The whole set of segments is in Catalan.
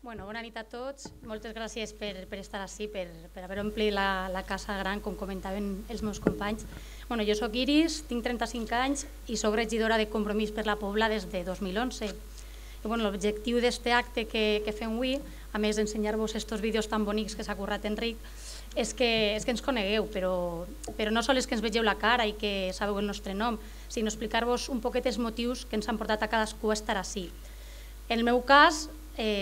Bona nit a tots. Moltes gràcies per estar ací, per haver omplit la casa gran, com comentaven els meus companys. Jo soc Iris, tinc 35 anys i soc regidora de Compromís per la Pobla des de 2011. L'objectiu d'aquest acte que fem avui, a més d'ensenyar-vos aquests vídeos tan bonics que s'ha currat Enric, és que ens conegueu, però no sols que ens vegeu la cara i que sabeu el nostre nom, sinó explicar-vos un poquet els motius que ens han portat a cadascú a estar ací. En el meu cas,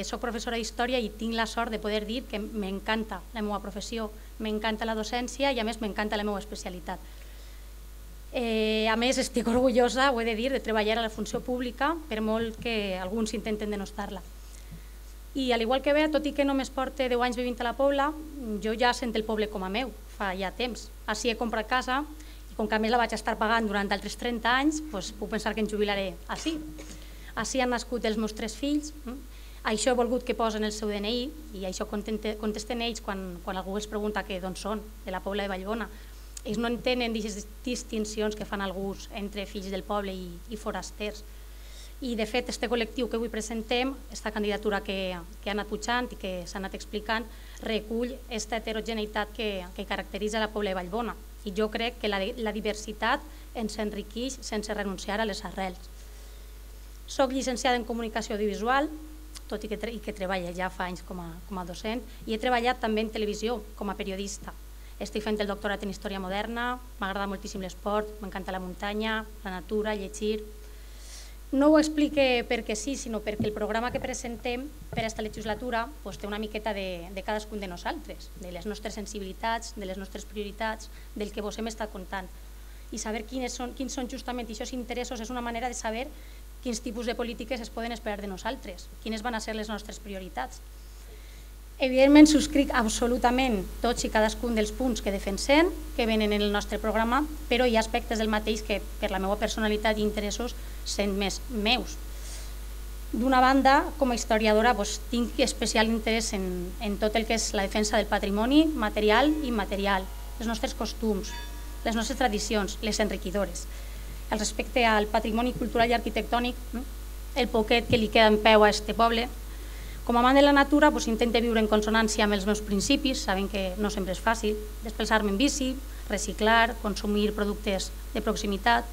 soc professora d'història i tinc la sort de poder dir que m'encanta la meva professió, m'encanta la docència i a més m'encanta la meva especialitat. A més estic orgullosa, ho he de dir, de treballar a la funció pública, per molt que alguns intenten denostar-la. I al igual que bé, tot i que només porto 10 anys vivint a la Pobla, jo ja sento el poble com a meu, fa ja temps. Així he comprat casa i com que a més la vaig estar pagant durant altres 30 anys, puc pensar que em jubilaré així. Així han nascut els meus 3 fills. Això he volgut que posen el seu DNI i això contesten ells quan algú els pregunta d'on són, de la Pobla de Vallbona. Ells no entenen aquestes distincions que fan alguns entre fills del poble i forasters. I de fet, aquest col·lectiu que avui presentem, aquesta candidatura que ha anat pujant i que s'ha anat explicant, recull aquesta heterogeneïtat que caracteritza la Pobla de Vallbona. I jo crec que la diversitat ens enriqueix sense renunciar a les arrels. Soc llicenciada en Comunicació Audiovisual, tot i que treballo ja fa anys com a docent, i he treballat també en televisió com a periodista. Estic fent el doctorat en Història Moderna, m'agrada moltíssim l'esport, m'encanta la muntanya, la natura, llegir. No ho explique perquè sí, sinó perquè el programa que presentem per a aquesta legislatura té una miqueta de cadascun de nosaltres, de les nostres sensibilitats, de les nostres prioritats, del que vos hem estat contant. I saber quins són justament aquests interessos és una manera de saber quins tipus de polítiques es poden esperar de nosaltres, quines van a ser les nostres prioritats. Evidentment, subscric absolutament tots i cadascun dels punts que defensem, que venen en el nostre programa, però hi ha aspectes del mateix que per la meva personalitat i interessos sent més meus. D'una banda, com a historiadora, tinc especial interès en tot el que és la defensa del patrimoni material i immaterial, els nostres costums, les nostres tradicions, les enriquidores. El respecte al patrimoni cultural i arquitectònic, el poquet que li queda en peu a aquest poble. Com a amant de la natura, intento viure en consonància amb els meus principis, sabent que no sempre és fàcil, desplaçar-me en bici, reciclar, consumir productes de proximitat.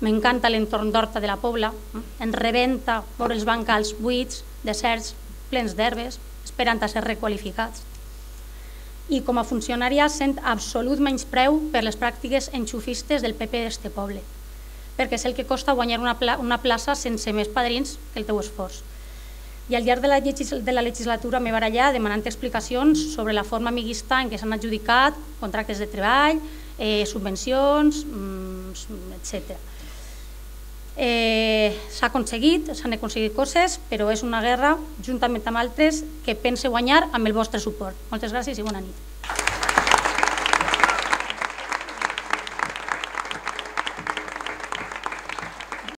M'encanta l'entorn d'horta de la Pobla, em rebenta veure els bancals buits, deserts, plens d'herbes, esperant a ser requalificats. I com a funcionària sent absolut menyspreu per les pràctiques enxufistes del PP d'este poble, perquè és el que costa guanyar una plaça sense més padrins que el teu esforç. I al llarg de la legislatura m'he barallat demanant explicacions sobre la forma amiguista en què s'han adjudicat contractes de treball, subvencions, etc. S'han aconseguit coses, però és una guerra, juntament amb altres, que pense guanyar amb el vostre suport. Moltes gràcies i bona nit.